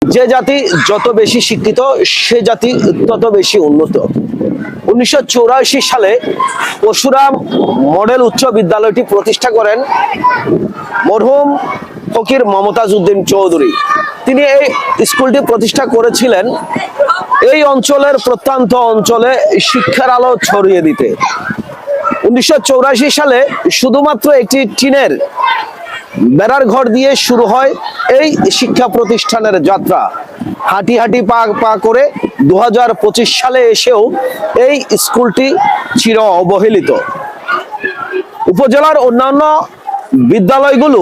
যে জাতি যত বেশি শিক্ষিত সে জাতি তত বেশি উন্নত। 1984 সালে পরশুরাম মডেল উচ্চ বিদ্যালয়টি প্রতিষ্ঠা করেন মরহুম ফকির মমতাজ উদ্দিন চৌধুরী। তিনি এই স্কুলটি প্রতিষ্ঠা করেছিলেন এই অঞ্চলের প্রত্যন্ত অঞ্চলে শিক্ষার আলো ছড়িয়ে দিতে। 1984 সালে শুধুমাত্র একটি টিনের বেড়ার ঘর দিয়ে শুরু হয় এই শিক্ষা প্রতিষ্ঠানের যাত্রা। হাঁটি হাঁটি পা পা করে 2025 সালে এসেও এই স্কুলটি চির অবহেলিত। উপজেলার অন্যান্য বিদ্যালয়গুলো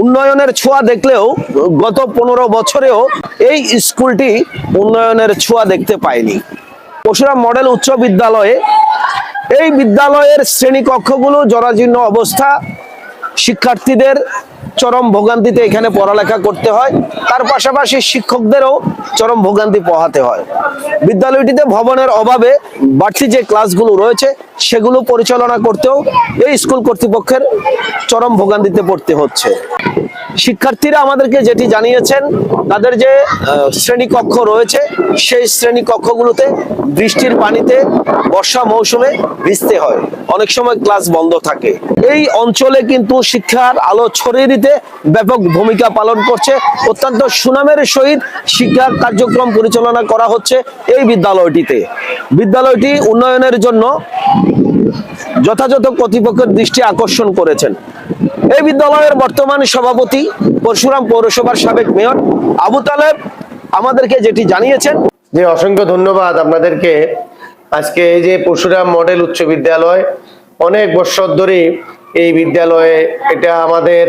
উন্নয়নের ছোঁয়া দেখলেও গত 15 বছরেও এই স্কুলটি উন্নয়নের ছোঁয়া দেখতে পায়নি। পরশুরাম মডেল উচ্চ বিদ্যালয়ে এই বিদ্যালয়ের শ্রেণীকক্ষগুলো জরাজীর্ণ অবস্থা, শিক্ষার্থীদের চরম ভোগান্তিতে এখানে পড়ালেখা করতে হয়, তার পাশাপাশি শিক্ষকদেরও চরম ভোগান্তি পোহাতে হয়। বিদ্যালয়টিতে ভবনের অভাবে বাড়তি যে ক্লাসগুলো রয়েছে সেগুলো পরিচালনা করতেও এই স্কুল কর্তৃপক্ষের চরম ভোগান্তিতে পড়তে হচ্ছে। শিক্ষার্থীরা আমাদেরকে যেটি জানিয়েছেন, তাদের যে শ্রেণীকক্ষ রয়েছে সেই শ্রেণীকক্ষগুলোতে বৃষ্টির পানিতে বর্ষা মৌসুমে ভিজতে হয়, অনেক সময় ক্লাস বন্ধ থাকে। এই অঞ্চলে কিন্তু শিক্ষার আলো ছড়িয়ে দিতে ব্যাপক ভূমিকা পালন করছে। অত্যন্ত সুনামের সহিত শিক্ষা কার্যক্রম পরিচালনা করা হচ্ছে এই বিদ্যালয়টিতে। বিদ্যালয়টি উন্নয়নের জন্য যথাযথ কর্তৃপক্ষের দৃষ্টি আকর্ষণ করেছেন। এই বিদ্যালয়ের বর্তমান সভাপতি পরশুরাম পৌরসভার সাবেক মেয়র আবু তালেব আমাদেরকে যেটি জানিয়েছেন। যে অসংখ্য ধন্যবাদ আপনাদেরকে। আজকে এই যে পরশুরাম মডেল উচ্চ বিদ্যালয় অনেক বছর ধরে এই বিদ্যালয়ে, এটা আমাদের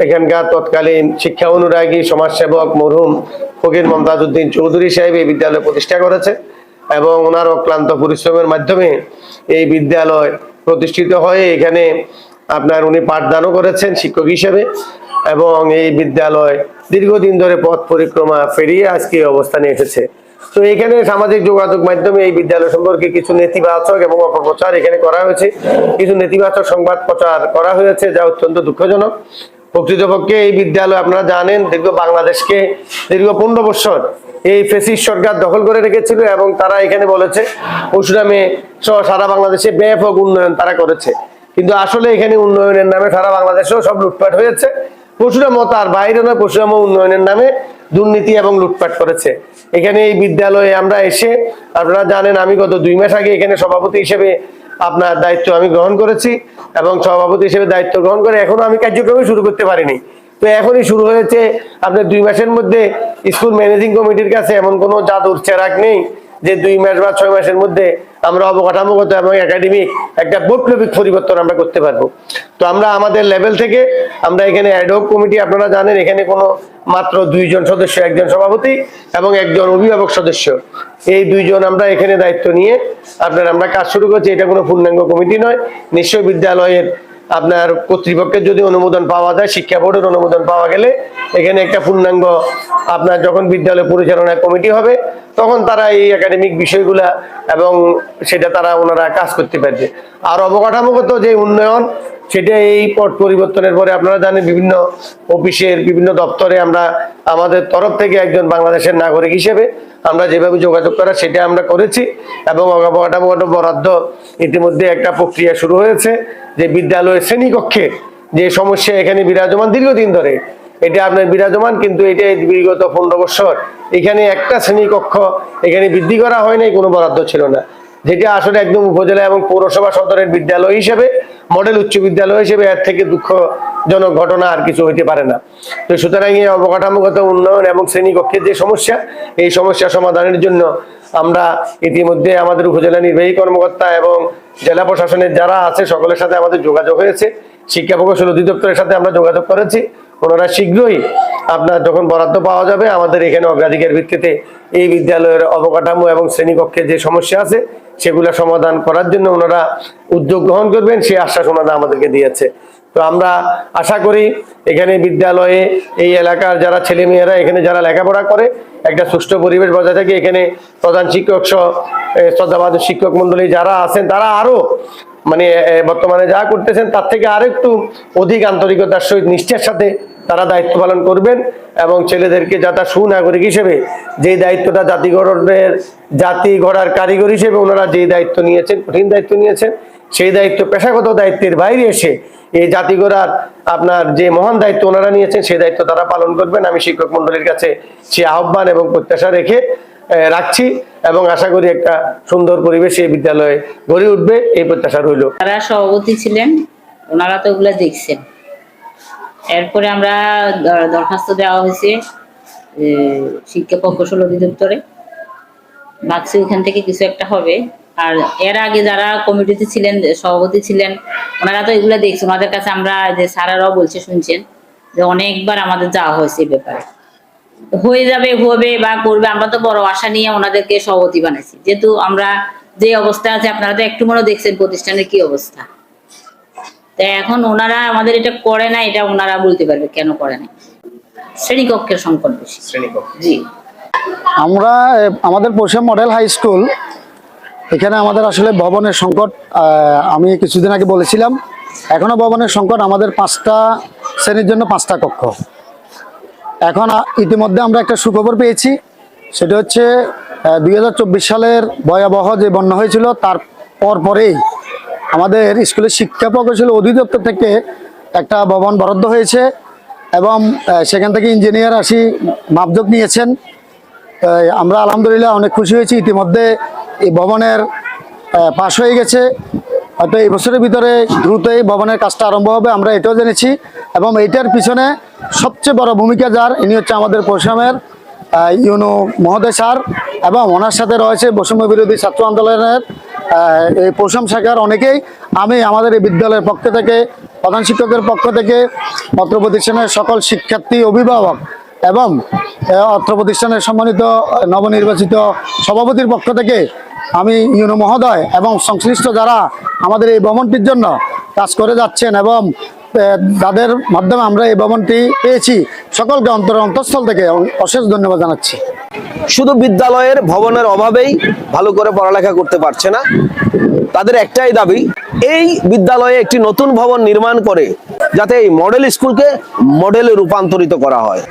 এখানকার তৎকালীন শিক্ষা অনুরাগী সমাজসেবক মরহুম ফকির মমতাজ উদ্দিন চৌধুরী সাহেব এই বিদ্যালয় প্রতিষ্ঠা করেছে এবং ওনার অক্লান্ত পরিশ্রমের মাধ্যমে এই বিদ্যালয় প্রতিষ্ঠিত হয়ে এখানে উনি পাঠদানও করেছেন শিক্ষক হিসেবে এবং এই বিদ্যালয় দীর্ঘদিন ধরে পথ পরিক্রমা ফেরিয়ে আজকে অবস্থানে এসেছে। তো এখানে সামাজিক যোগাযোগ মাধ্যমে এই বিদ্যালয় সম্পর্কে কিছু নেতিবাচক এবং অপপ্রচার এখানে করা হয়েছে, কিছু নেতিবাচক সংবাদ প্রচার করা হয়েছে, যা অত্যন্ত দুঃখজনক। প্রকৃতপক্ষে এই বিদ্যালয় আপনারা জানেন বাংলাদেশকে দীর্ঘ 15 বছর এই ফ্যাসিস্ট সরকার দখল করে রেখেছিল এবং তারা এখানে বলেছে পরশুরামে সহ সারা বাংলাদেশে ব্যাপক উন্নয়ন তারা করেছে, কিন্তু আসলে এখানে উন্নয়নের নামে সারা বাংলাদেশেও সব লুটপাট হয়েছে। পরশুরামও তার বাইরে নয়, পরশুরামও উন্নয়নের নামে দুর্নীতি এবং লুটপাট করেছে। এখানে এই বিদ্যালয়ে আমরা এসে, আপনারা জানেন আমি গত 2 মাস আগে এখানে সভাপতি হিসেবে আপনার দায়িত্ব আমি গ্রহণ করেছি এবং সভাপতি হিসেবে দায়িত্ব গ্রহণ করে এখনো আমি কার্যক্রমই শুরু করতে পারিনি। তো এখনই শুরু হয়েছে। আপনার 2 মাসের মধ্যে স্কুল ম্যানেজিং কমিটির কাছে এমন কোনো জাদুর চেরাগ নেই যে 2 মাস বা 6 মাসের মধ্যে আমরা অবকাঠামোগত এবং একাডেমিক একটা বৈপ্লবিক পরিবর্তন আমরা করতে পারবো। তো আমরা আমাদের লেভেল থেকে আমরা এখানে অ্যাডহক কমিটি, আপনারা জানেন এখানে কোনো মাত্র 2 জন সদস্য, একজন সভাপতি এবং একজন অভিভাবক সদস্য, এই 2 জন আমরা এখানে দায়িত্ব নিয়ে আমরা কাজ শুরু করছি। এটা কোনো পূর্ণাঙ্গ কমিটি নয়। নিশ্চয় বিদ্যালয়ের আপনার কর্তৃপক্ষের যদি অনুমোদন পাওয়া যায়, শিক্ষা বোর্ডের অনুমোদন পাওয়া গেলে এখানে একটা পূর্ণাঙ্গ আপনার যখন বিদ্যালয় পরিচালনা কমিটি হবে তখন তারা এই একাডেমিক বিষয়গুলা এবং সেটা ওনারা কাজ করতে পারবে। আর অবকাঠামোগত যে উন্নয়ন, সেটা এই পট পরিবর্তনের পরে আপনারা জানেন বিভিন্ন অফিসের বিভিন্ন দপ্তরে আমরা আমাদের তরফ থেকে একজন বাংলাদেশের নাগরিক হিসেবে আমরা যেভাবে যোগাযোগ করা সেটা আমরা করেছি এবং অবকাঠামোগত বরাদ্দ ইতিমধ্যে একটা প্রক্রিয়া শুরু হয়েছে। যে বিদ্যালয়ের শ্রেণীকক্ষে যে সমস্যা এখানে বিরাজমান দীর্ঘদিন ধরে, এটা আপনার বিরাজমান, কিন্তু এটা বিগত 15 বছর এখানে একটা শ্রেণীকক্ষ এখানে বৃদ্ধি করা হয় নাই, কোনো বরাদ্দ ছিল না, যেটা আসলে একদম উপজেলা এবং পৌরসভা সদরের বিদ্যালয় হিসেবে, মডেল উচ্চ বিদ্যালয় হিসেবে এর থেকে দুঃখজনক ঘটনা আর কিছু হইতে পারে না। তো সুতরাং এই অবকাঠামোগত উন্নয়ন এবং শ্রেণীকক্ষের যে সমস্যা, এই সমস্যা সমাধানের জন্য আমরা ইতিমধ্যে আমাদের উপজেলা নির্বাহী কর্মকর্তা এবং জেলা প্রশাসনের যারা আছে সকলের সাথে আমাদের যোগাযোগ হয়েছে। শিক্ষা প্রকৌশল অধিদপ্তরের সাথে আমরা যোগাযোগ করেছি। ওনারা শীঘ্রই আপনার যখন বরাদ্দ পাওয়া যাবে আমাদের এখানে অগ্রাধিকার ভিত্তিতে এই বিদ্যালয়ের অবকাঠামো এবং শ্রেণীকক্ষের যে সমস্যা আছে সেগুলো সমাধান করার জন্য ওনারা উদ্যোগ গ্রহণ করবেন, সেই আশ্বাস ওনারা আমাদেরকে দিয়েছে। তো আমরা আশা করি এখানে বিদ্যালয়ে এই এলাকার যারা ছেলেমেয়েরা এখানে যারা লেখাপড়া করে একটা সুষ্ঠু পরিবেশ বজায় থাকে। এখানে প্রধান শিক্ষক সহ শ্রদ্ধাভাজন শিক্ষক মন্ডলী যারা আছেন তারা আরো বর্তমানে যা করতেছেন তার থেকে আরেকটু অধিক আন্তরিকতার সহিত নিষ্ঠার সাথে তারা দায়িত্ব পালন করবেন এবং ছেলেদেরকে যাতে সুনাগরিক হিসেবে যে দায়িত্বটা জাতি গড়ার কারিগর হিসেবে ওনারা যে দায়িত্ব নিয়েছেন, কঠিন দায়িত্ব নিয়েছেন, সেই দায়িত্ব পেশাগত দায়িত্বের বাইরে এসে এই জাতি গড়ার আপনার যে মহান দায়িত্ব ওনারা নিয়েছেন সেই দায়িত্ব তারা পালন করবেন। আমি শিক্ষক মন্ডলীর কাছে সে আহ্বান এবং প্রত্যাশা রাখছি এবং আশা করি একটা সুন্দর পরিবেশ এই বিদ্যালয়ে গড়ে উঠবে, এই প্রত্যাশা রইল। যারা সভাপতি ছিলেন ওনারা তো ওগুলা দেখছেন। এরপরে আমরা দরখাস্ত দেওয়া হয়েছে শিক্ষা প্রকৌশল অধিদপ্তরে, ভাবছি ওখান থেকে কিছু একটা হবে। আর এর আগে যারা কমিটিতে ছিলেন, সভাপতি ছিলেন, ওনারা তো এগুলা দেখছেন। ওনাদের কাছে আমরা যে স্যারেরাও বলছে, শুনছেন যে অনেকবার আমাদের যাওয়া হয়েছে এই ব্যাপারে। হয়ে যাবে, হবে বা করবে, আমরা তো বড় আশা নিয়ে ওনাদেরকে সভাপতি বানাইছি। যেহেতু আমরা যে অবস্থা আছে, আপনারা তো একটু মনে দেখছেন প্রতিষ্ঠানের কি অবস্থা। তো এখন ওনারা আমাদের এটা করে না, এটা ওনারা বলতে পারবে কেন করে না। শ্রেণীকক্ষের সংকট বেশি। জি, আমরা আমাদের পরিষেবা মডেল হাই স্কুল, এখানে আমাদের আসলে ভবনের সংকট। আমি কিছুদিন আগে বলেছিলাম, এখনো ভবনের সংকট। আমাদের 5টা শ্রেণীর জন্য 5টা কক্ষ। এখন ইতিমধ্যে আমরা একটা সুখবর পেয়েছি, সেটা হচ্ছে 2024 সালের ভয়াবহ যে বন্যা হয়েছিল তার পরেই আমাদের স্কুলের শিক্ষা প্রকৌশল অধিদপ্তর থেকে একটা ভবন বরাদ্দ হয়েছে এবং সেখান থেকে ইঞ্জিনিয়ার আসি মাপজোক নিয়েছেন। আমরা আলহামদুলিল্লাহ অনেক খুশি হয়েছি। ইতিমধ্যে এই ভবনের পাশ হয়ে গেছে, হয়তো এই বছরের ভিতরে দ্রুত এই ভবনের কাজটা আরম্ভ হবে, আমরা এটাও জেনেছি। এবং এইটার পিছনে সবচেয়ে বড় ভূমিকা যার, ইনি হচ্ছে আমাদের পরিশ্রমের ইউনো মহোদয় স্যার, এবং ওনার সাথে রয়েছে বৈষম্য বিরোধী ছাত্র আন্দোলনের এই পরিশ্রম শাখার অনেকেই। আমি আমাদের এই বিদ্যালয়ের পক্ষ থেকে, প্রধান শিক্ষকের পক্ষ থেকে, অত্র প্রতিষ্ঠানের সকল শিক্ষার্থী, অভিভাবক এবং অত্র প্রতিষ্ঠানের সম্মানিত নবনির্বাচিত সভাপতির পক্ষ থেকে আমি ইউনো মহোদয় এবং সংশ্লিষ্ট যারা আমাদের এই ভবনটির জন্য কাজ করে যাচ্ছেন এবং যাদের মাধ্যমে আমরা এই ভবনটি পেয়েছি, সকলকে অন্তঃস্থল থেকে অশেষ ধন্যবাদ জানাচ্ছি। শুধু বিদ্যালয়ের ভবনের অভাবেই ভালো করে পড়ালেখা করতে পারছে না, তাদের একটাই দাবি এই বিদ্যালয়ে একটি নতুন ভবন নির্মাণ করে যাতে এই মডেল স্কুলকে মডেলে রূপান্তরিত করা হয়।